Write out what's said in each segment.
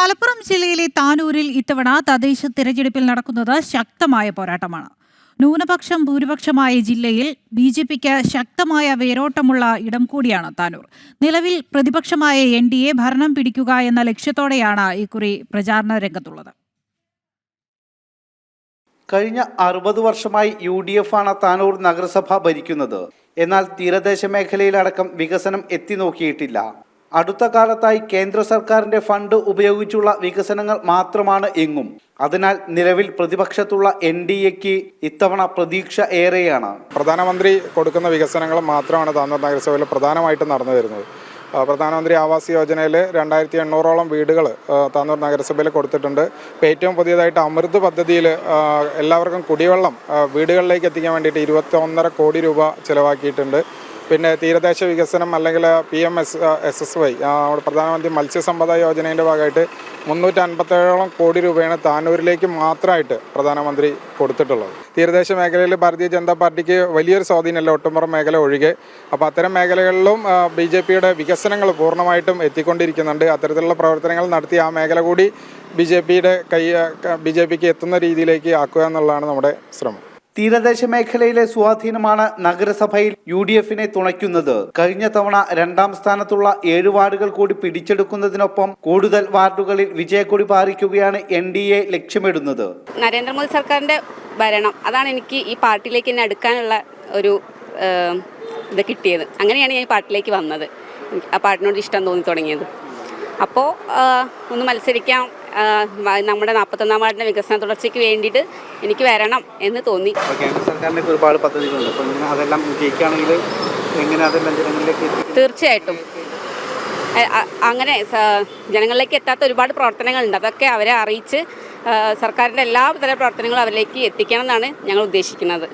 മലപ്പുറം ജില്ലയിലെ താനൂരിൽ ഇത്തവണ തദ്ദേശ തിരഞ്ഞെടുപ്പിൽ നടക്കുന്നത് ശക്തമായ പോരാട്ടമാണ്. ന്യൂനപക്ഷം ഭൂരിപക്ഷമായ ജില്ലയിൽ ബിജെപിക്ക് ശക്തമായ വേരോട്ടമുള്ള ഇടം കൂടിയാണ് താനൂർ. നിലവിൽ പ്രതിപക്ഷമായ NDA ഭരണം പിടിക്കുക എന്ന ലക്ഷ്യത്തോടെയാണ് ഇക്കുറി പ്രചാരണ രംഗത്തുള്ളത്. കഴിഞ്ഞ 60 വർഷമായി UDF ആണ് താനൂർ നഗരസഭ ഭരിക്കുന്നത്. എന്നാൽ തീരദേശ മേഖലയിലടക്കം വികസനം എത്തിനോക്കിയിട്ടില്ല. അടുത്ത കാലത്തായി കേന്ദ്ര സർക്കാരിന്റെ ഫണ്ട് ഉപയോഗിച്ചുള്ള വികസനങ്ങൾ മാത്രമാണ് എങ്ങും. അതിനാൽ നിലവിൽ പ്രതിപക്ഷത്തുള്ള NDAക്ക് ഇത്തവണ പ്രതീക്ഷ ഏറെയാണ്. പ്രധാനമന്ത്രി കൊടുക്കുന്ന വികസനങ്ങൾ മാത്രമാണ് താനൂർ നഗരസഭയിൽ പ്രധാനമായിട്ടും നടന്നു വരുന്നത്. പ്രധാനമന്ത്രി ആവാസ് യോജനയിൽ 2800ഓളം വീടുകൾ താനൂർ നഗരസഭയിൽ കൊടുത്തിട്ടുണ്ട്. ഇപ്പോൾ ഏറ്റവും പുതിയതായിട്ട് അമൃത് പദ്ധതിയിൽ എല്ലാവർക്കും കുടിവെള്ളം വീടുകളിലേക്ക് എത്തിക്കാൻ വേണ്ടിയിട്ട് 21.5 കോടി രൂപ ചിലവാക്കിയിട്ടുണ്ട്. പിന്നെ തീരദേശ വികസനം അല്ലെങ്കിൽ PMSSY പ്രധാനമന്ത്രി മത്സ്യസമ്പദ യോജനയുടെ ഭാഗമായിട്ട് 357ഓളം കോടി രൂപയാണ് താനൂരിലേക്ക് മാത്രമായിട്ട് പ്രധാനമന്ത്രി കൊടുത്തിട്ടുള്ളത്. തീരദേശ മേഖലയിൽ ഭാരതീയ ജനതാ പാർട്ടിക്ക് വലിയൊരു സ്വാധീനമല്ല, ഒട്ടുമുറ മേഖല ഒഴികെ. അപ്പോൾ അത്തരം മേഖലകളിലും BJPയുടെ വികസനങ്ങൾ പൂർണ്ണമായിട്ടും എത്തിക്കൊണ്ടിരിക്കുന്നുണ്ട്. അത്തരത്തിലുള്ള പ്രവർത്തനങ്ങൾ നടത്തി ആ മേഖല കൂടി BJPക്ക് എത്തുന്ന രീതിയിലേക്ക് ആക്കുക എന്നുള്ളതാണ് നമ്മുടെ ശ്രമം. തീരദേശ മേഖലയിലെ സ്വാധീനമാണ് നഗരസഭയിൽ UDFനെ തുണയ്ക്കുന്നത്. കഴിഞ്ഞ തവണ 2ാം സ്ഥാനത്തുള്ള 7 വാർഡുകൾ കൂടി പിടിച്ചെടുക്കുന്നതിനൊപ്പം കൂടുതൽ വാർഡുകളിൽ വിജയക്കൊടി പാറിക്കുകയാണ് NDA ലക്ഷ്യമിടുന്നത്. നരേന്ദ്രമോദി സർക്കാരിന്റെ ഭരണം, അതാണ് എനിക്ക് ഈ പാർട്ടിയിലേക്ക് എന്നെ അടുക്കാനുള്ള ഒരു ഇത് കിട്ടിയത്. അങ്ങനെയാണ് ഞാൻ ഈ പാർട്ടിയിലേക്ക് വന്നത്. ആ പാർട്ടിനോട് ഇഷ്ടം തോന്നി തുടങ്ങിയത്. അപ്പോൾ ഒന്ന് മത്സരിക്കാം, നമ്മുടെ 41ാം വാർഡിന്റെ വികസന തുടർച്ചയ്ക്ക് വേണ്ടിയിട്ട് എനിക്ക് വരണം എന്ന് തോന്നി. കേന്ദ്ര സർക്കാരിന്റെ ഒരുപാട് പദ്ധതികളുണ്ട്. അപ്പോൾ അതെല്ലാം വിജയിക്കുകയാണെങ്കിൽ എങ്ങനെ അതെല്ലാം ജനങ്ങളിലേക്ക്? തീർച്ചയായിട്ടും അങ്ങനെ ജനങ്ങളിലേക്ക് എത്താത്ത ഒരുപാട് പ്രവർത്തനങ്ങളുണ്ട്. അതൊക്കെ അവരെ അറിയിച്ച് സർക്കാരിൻ്റെ എല്ലാ തരം പ്രവർത്തനങ്ങളും അവരിലേക്ക് എത്തിക്കണം എന്നാണ് ഞങ്ങൾ ഉദ്ദേശിക്കുന്നത്.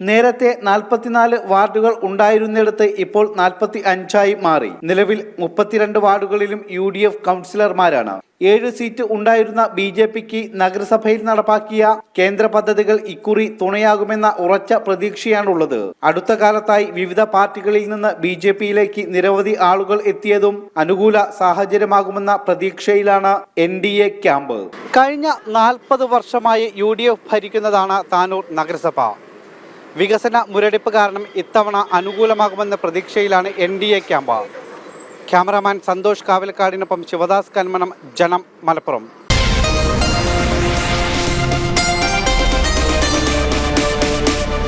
നേരത്തെ 44 വാർഡുകൾ ഉണ്ടായിരുന്നിടത്ത് ഇപ്പോൾ 45ആയി മാറി. നിലവിൽ 32 വാർഡുകളിലും UDF കൗൺസിലർമാരാണ്. 7 സീറ്റ് ഉണ്ടായിരുന്ന BJPക്ക് നഗരസഭയിൽ നടപ്പാക്കിയ കേന്ദ്ര പദ്ധതികൾ ഇക്കുറി തുണയാകുമെന്ന ഉറച്ച പ്രതീക്ഷയാണുള്ളത്. അടുത്ത കാലത്തായി വിവിധ പാർട്ടികളിൽ നിന്ന് BJPയിലേക്ക് നിരവധി ആളുകൾ എത്തിയതും അനുകൂല സാഹചര്യമാകുമെന്ന പ്രതീക്ഷയിലാണ് NDA ക്യാമ്പ്. കഴിഞ്ഞ 40 വർഷമായി UDF ഭരിക്കുന്നതാണ് താനൂർ നഗരസഭ. വികസന മുരടിപ്പ് കാരണം ഇത്തവണ അനുകൂലമാകുമെന്ന പ്രതീക്ഷയിലാണ് NDA ക്യാമ്പ്. ക്യാമറാമാൻ സന്തോഷ് കാവലക്കാടിനൊപ്പം ശിവദാസ് കന്മനം, ജനം, മലപ്പുറം.